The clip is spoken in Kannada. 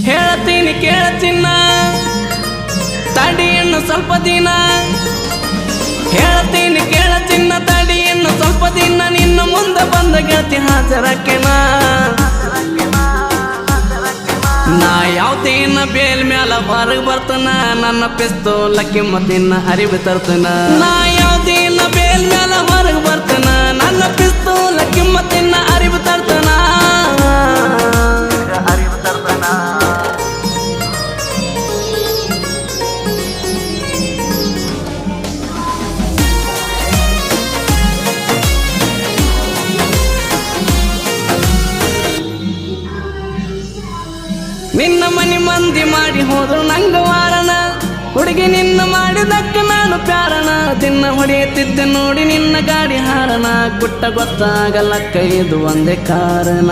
ಹೇಳ್ತೀನಿ ಕೇಳ ಚಿನ್ನ ತಡಿ ಇನ್ನು ಸ್ವಲ್ಪ ದಿನ ಹೇಳ್ತೀನಿ ಕೇಳ ಚಿನ್ನ ತಡಿ ಇನ್ನು ಸ್ವಲ್ಪ ದಿನ ನಿನ್ನ ಮುಂದೆ ಬಂದ ಗೆಳತಿ ಹಾಜರಕ್ಕೆನ ನಾ ಯಾವ್ದೇನ ಬೇಲ್ ಮ್ಯಾಲ ಹೊರಗೆ ಬರ್ತನ ನನ್ನ ಪಿಸ್ತೂಲ ಕಿಮ್ಮತ್ತಿನ ಅರಿವು ತರ್ತನ ನಾ ಯಾವ್ದೇನ ಬೇಲ್ ಮ್ಯಾಲ ಹೊರಗೆ ಬರ್ತನ ನನ್ನ ಪಿಸ್ತೂಲ ಕಿಮ್ಮತ್ತಿನ ಅರಿವು ತರ್ತನ ನಿನ್ನ ಮನಿ ಮಂದಿ ಮಾಡಿ ಹೋದ್ರು ನಂಗ ವಾರಣ ಹುಡುಗಿ ನಿನ್ನ ಮಾಡಿದಕ್ಕ ನಾನು ಪ್ಯಾರಣ ದಿನ ಹೊಡೆಯುತ್ತಿದ್ದೆ ನೋಡಿ ನಿನ್ನ ಗಾಡಿ ಹಾರಣ ಗುಟ್ಟ ಗೊತ್ತಾಗಲ್ಲ ಕೈದು ಒಂದೇ ಕಾರಣ